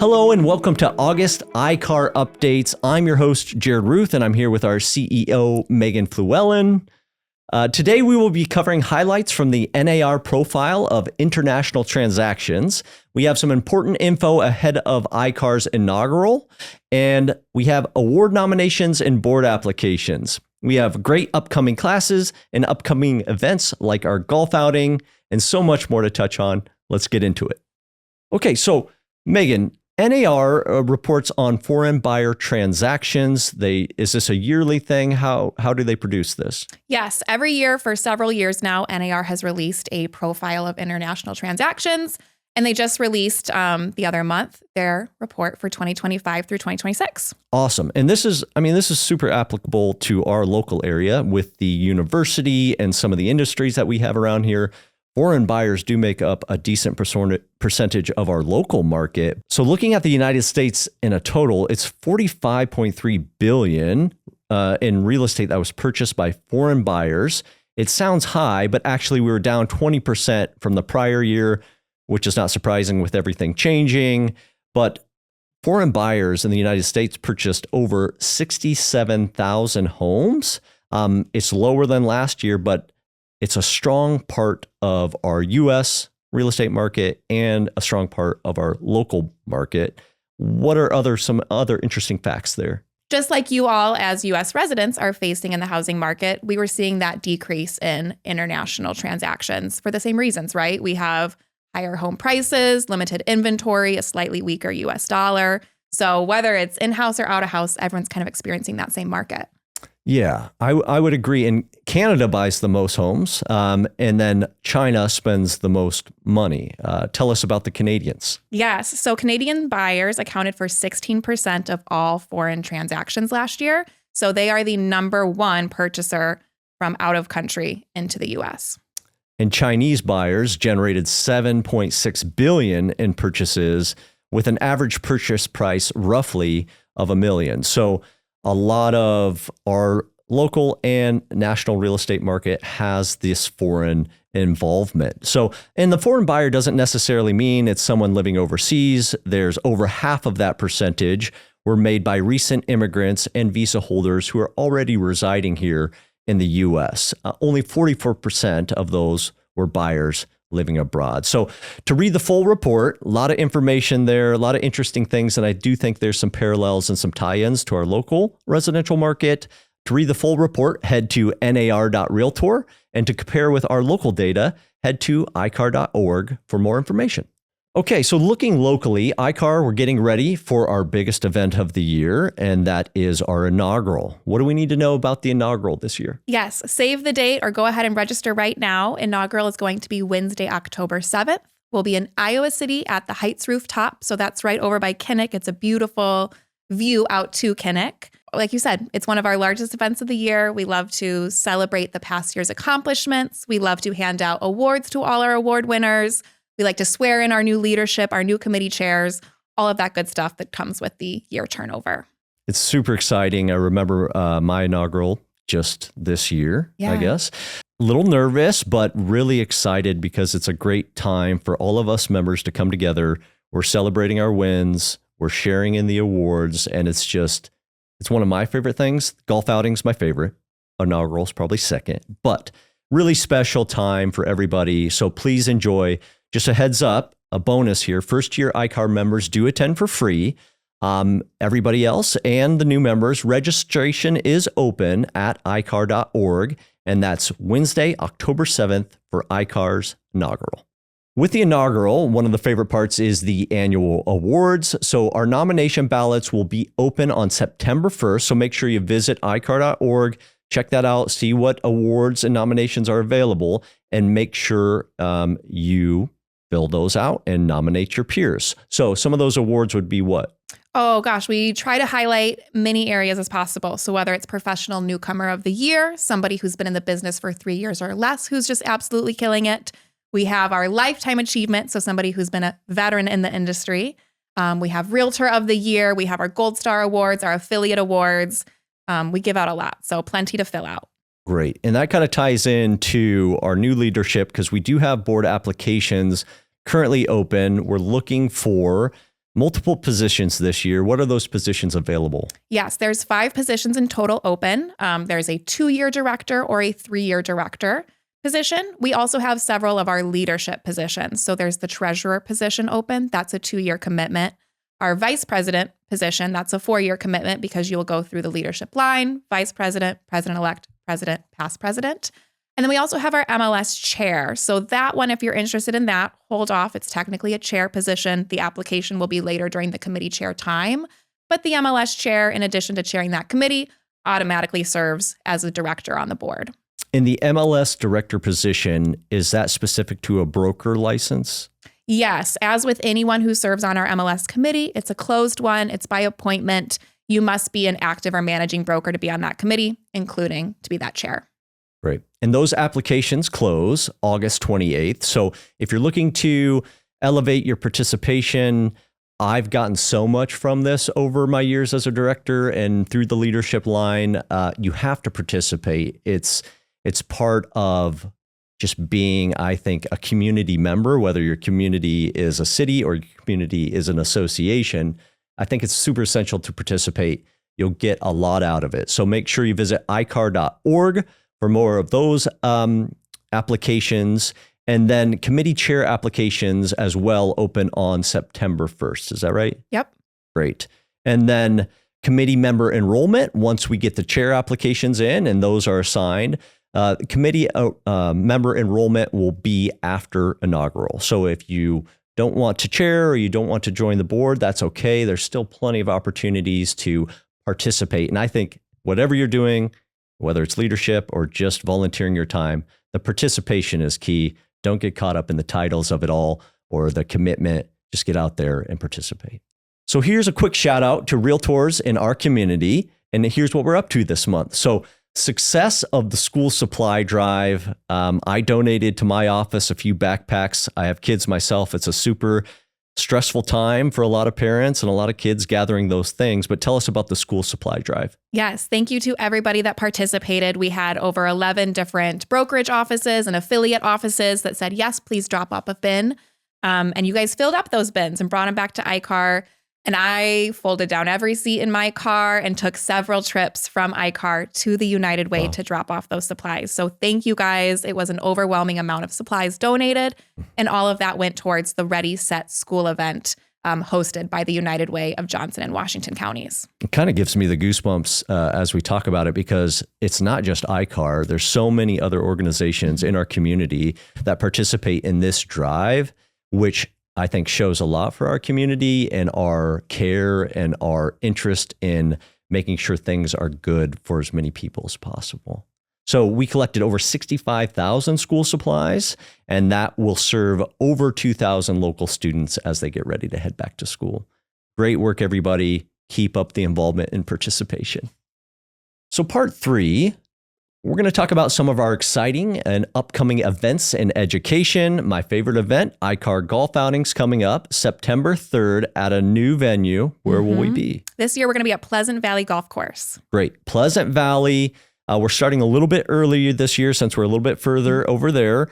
Hello and welcome to August ICAAR Updates. I'm your host, Jared Ruth, and I'm here with our CEO, Megan Fluellen. Today we will be covering highlights from the NAR profile of international transactions. We have some important info ahead of ICAAR's Inaugural, and we have award nominations and board applications. We have great upcoming classes and upcoming events like our golf outing and so much more to touch on. Let's get into it. Okay, so Megan, NAR reports on foreign buyer transactions. Is this a yearly thing? How do they produce this? Yes, every year for several years now, NAR has released a profile of international transactions, and they just released the other month their report for 2025 through 2026. Awesome. And this is super applicable to our local area with the university and some of the industries that we have around here. Foreign buyers do make up a decent percentage of our local market. So looking at the United States in a total, it's $45.3 billion in real estate that was purchased by foreign buyers. It sounds high, but actually we were down 20% from the prior year, which is not surprising with everything changing. But foreign buyers in the United States purchased over 67,000 homes. It's lower than last year, but it's a strong part of our U.S. real estate market and a strong part of our local market. What are some other interesting facts there? Just like you all as U.S. residents are facing in the housing market, we were seeing that decrease in international transactions for the same reasons, right? We have higher home prices, limited inventory, a slightly weaker U.S. dollar. So whether it's in-house or out-of-house, everyone's kind of experiencing that same market. Yeah, I would agree. And Canada buys the most homes, and then China spends the most money. Tell us about the Canadians. Yes. So Canadian buyers accounted for 16% of all foreign transactions last year. So they are the number one purchaser from out of country into the U.S. And Chinese buyers generated $7.6 billion in purchases with an average purchase price roughly of $1 million. So a lot of our local and national real estate market has this foreign involvement. And the foreign buyer doesn't necessarily mean it's someone living overseas. There's over half of that percentage were made by recent immigrants and visa holders who are already residing here in the U.S. Only 44% of those were buyers living abroad. So to read the full report, a lot of information there, a lot of interesting things. And I do think there's some parallels and some tie-ins to our local residential market. To read the full report, head to nar.realtor. And to compare with our local data, head to icaar.org for more information. Okay, so looking locally, ICAAR, we're getting ready for our biggest event of the year, and that is our Inaugural. What do we need to know about the Inaugural this year? Yes, save the date or go ahead and register right now. Inaugural is going to be Wednesday, October 7th. We'll be in Iowa City at the Heights rooftop. So that's right over by Kinnick. It's a beautiful view out to Kinnick. Like you said, it's one of our largest events of the year. We love to celebrate the past year's accomplishments. We love to hand out awards to all our award winners. We like to swear in our new leadership, our new committee chairs, all of that good stuff that comes with the year turnover. It's super exciting. I remember my inaugural just this year, I guess. A little nervous, but really excited because it's a great time for all of us members to come together. We're celebrating our wins. We're sharing in the awards. And it's one of my favorite things. Golf outing's my favorite. Inaugural is probably second, but really special time for everybody. So please enjoy. Just a heads up, a bonus here. First year ICAAR members do attend for free. Everybody else and the new members, registration is open at icaar.org. And that's Wednesday, October 7th for ICAAR's Inaugural. With the Inaugural, one of the favorite parts is the annual awards. So our nomination ballots will be open on September 1st. So make sure you visit icaar.org, check that out, see what awards and nominations are available, and make sure you fill those out and nominate your peers. So some of those awards would be what? Oh gosh, we try to highlight many areas as possible. So whether it's professional newcomer of the year, somebody who's been in the business for 3 years or less, who's just absolutely killing it. We have our lifetime achievement. So somebody who's been a veteran in the industry. We have Realtor of the Year. We have our Gold Star Awards, our affiliate awards. We give out a lot. So plenty to fill out. Great. And that kind of ties into our new leadership because we do have board applications currently open. We're looking for multiple positions this year. What are those positions available? Yes, there's 5 positions in total open. There's a 2-year director or a 3-year director position. We also have several of our leadership positions. So there's the treasurer position open. That's a 2-year commitment. Our vice president position, that's a 4-year commitment because you'll go through the leadership line, vice president, president-elect, president, past president. And then we also have our MLS chair. So that one, if you're interested in that, hold off. It's technically a chair position. The application will be later during the committee chair time. But the MLS chair, in addition to chairing that committee, automatically serves as a director on the board. In the MLS director position, is that specific to a broker license? Yes. As with anyone who serves on our MLS committee, it's a closed one. It's by appointment. You must be an active or managing broker to be on that committee, including to be that chair. Right. And those applications close August 28th. So if you're looking to elevate your participation, I've gotten so much from this over my years as a director and through the leadership line. You have to participate. It's part of just being, I think, a community member, whether your community is a city or your community is an association. I think it's super essential to participate. You'll get a lot out of it. So make sure you visit ICAAR.org for more of those applications. And then committee chair applications as well open on September 1st. Is that right? Yep. Great. And then committee member enrollment, once we get the chair applications in and those are assigned, committee member enrollment will be after inaugural. So if you don't want to chair or you don't want to join the board, that's okay. There's still plenty of opportunities to participate. And I think whatever you're doing, whether it's leadership or just volunteering your time, the participation is key. Don't get caught up in the titles of it all or the commitment. Just get out there and participate. So here's a quick shout out to realtors in our community. And here's what we're up to this month. So success of the school supply drive. I donated to my office a few backpacks. I have kids myself. It's a super stressful time for a lot of parents and a lot of kids gathering those things. But tell us about the school supply drive. Yes. Thank you to everybody that participated. We had over 11 different brokerage offices and affiliate offices that said, yes, please drop off a bin. And you guys filled up those bins and brought them back to ICAAR. And I folded down every seat in my car and took several trips from ICAAR to the United Way to drop off those supplies. So thank you guys. It was an overwhelming amount of supplies donated, and all of that went towards the Ready, Set, School event hosted by the United Way of Johnson and Washington counties. It kind of gives me the goosebumps as we talk about it, because it's not just ICAAR. There's so many other organizations in our community that participate in this drive, which I think shows a lot for our community and our care and our interest in making sure things are good for as many people as possible. So we collected over 65,000 school supplies, and that will serve over 2,000 local students as they get ready to head back to school. Great work, everybody. Keep up the involvement and participation. So part 3, we're going to talk about some of our exciting and upcoming events in education. My favorite event, ICAAR Golf Outings, coming up September 3rd at a new venue. Where will we be? This year, we're going to be at Pleasant Valley Golf Course. Great. Pleasant Valley. We're starting a little bit earlier this year since we're a little bit further over there.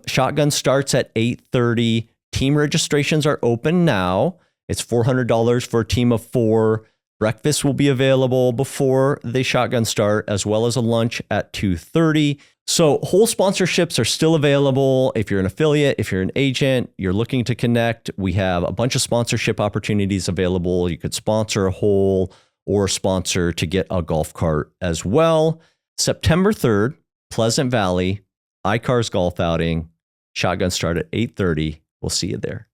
Shotgun starts at 8:30. Team registrations are open now. It's $400 for a team of 4. Breakfast will be available before the shotgun start, as well as a lunch at 2:30. So whole sponsorships are still available. If you're an affiliate, if you're an agent, you're looking to connect, we have a bunch of sponsorship opportunities available. You could sponsor a hole or sponsor to get a golf cart as well. September 3rd, Pleasant Valley, ICAAR's Golf Outing, shotgun start at 8:30. We'll see you there.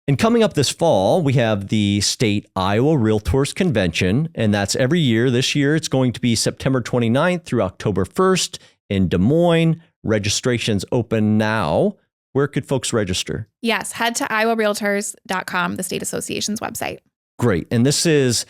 And coming up this fall, we have the state Iowa REALTORS Convention, and that's every year. This year, it's going to be September 29th through October 1st in Des Moines. Registration's open now. Where could folks register? Yes, head to iowarealtors.com, the state association's website. Great. And this is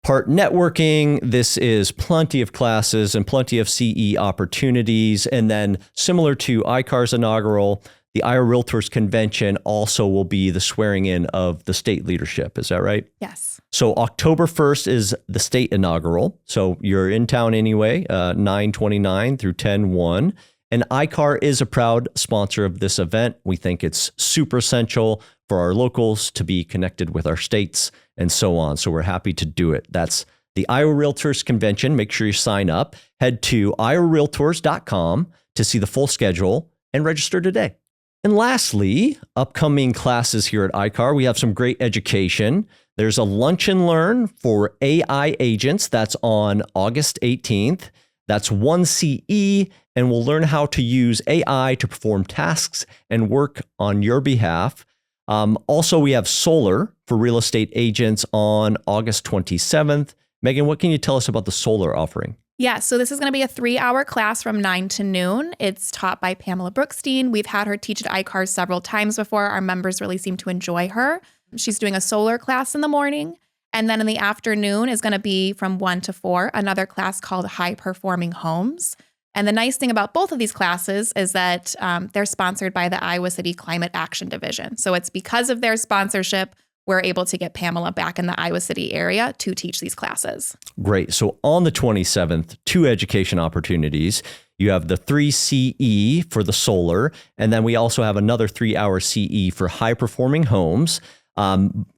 part networking. This is plenty of classes and plenty of CE opportunities. And then similar to ICAAR's inaugural, the Iowa REALTORS Convention also will be the swearing in of the state leadership. Is that right? Yes. So October 1st is the state inaugural. So you're in town anyway, 9/29 through 10/1. And ICAAR is a proud sponsor of this event. We think it's super essential for our locals to be connected with our states and so on. So we're happy to do it. That's the Iowa REALTORS Convention. Make sure you sign up. Head to iowarealtors.com to see the full schedule and register today. And lastly, upcoming classes here at ICAAR, we have some great education. There's a lunch and learn for AI agents. That's on August 18th. That's 1 CE, and we'll learn how to use AI to perform tasks and work on your behalf. Also, we have solar for real estate agents on August 27th. Megan, what can you tell us about the solar offering? Yeah, so this is going to be a 3-hour class from 9 to noon. It's taught by Pamela Brookstein. We've had her teach at ICAAR several times before. Our members really seem to enjoy her. She's doing a solar class in the morning. And then in the afternoon is going to be from 1 to 4, another class called High Performing Homes. And the nice thing about both of these classes is that they're sponsored by the Iowa City Climate Action Division. So it's because of their sponsorship, we're able to get Pamela back in the Iowa City area to teach these classes. Great. So on the 27th, 2 education opportunities. You have the 3 CE for the solar, and then we also have another 3-hour CE for high performing homes.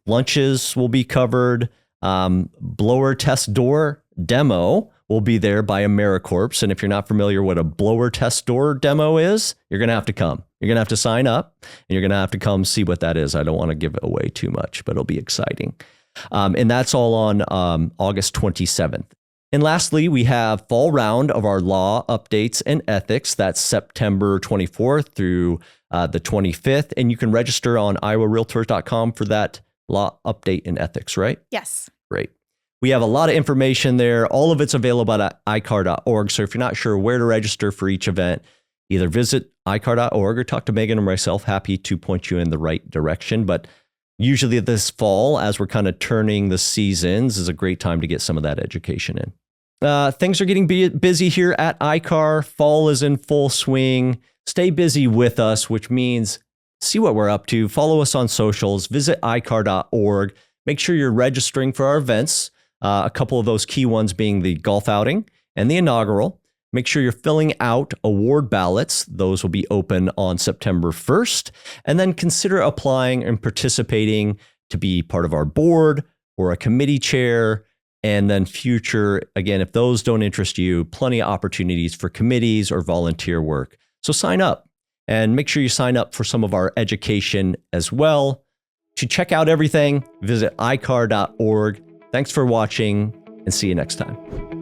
Lunches will be covered. Blower test door demo will be there by AmeriCorps. And if you're not familiar what a blower test door demo is, you're going to have to come. You're going to have to sign up, and you're going to have to come see what that is. I don't want to give it away too much, but it'll be exciting. And that's all on August 27th. And lastly, we have fall round of our law updates and ethics. That's September 24th through the 25th. And you can register on iowarealtors.com for that law update and ethics, right? Yes. Great. We have a lot of information there. All of it's available at icaar.org. So if you're not sure where to register for each event, either visit icaar.org or talk to Megan or myself. Happy to point you in the right direction. But usually this fall, as we're kind of turning the seasons, is a great time to get some of that education in. Things are getting busy here at ICAAR. Fall is in full swing. Stay busy with us, which means see what we're up to. Follow us on socials. Visit icaar.org. Make sure you're registering for our events. A couple of those key ones being the golf outing and the inaugural. Make sure you're filling out award ballots. Those will be open on September 1st. And then consider applying and participating to be part of our board or a committee chair. And then future, again, if those don't interest you, plenty of opportunities for committees or volunteer work. So sign up and make sure you sign up for some of our education as well. To check out everything, visit icaar.org. Thanks for watching and see you next time.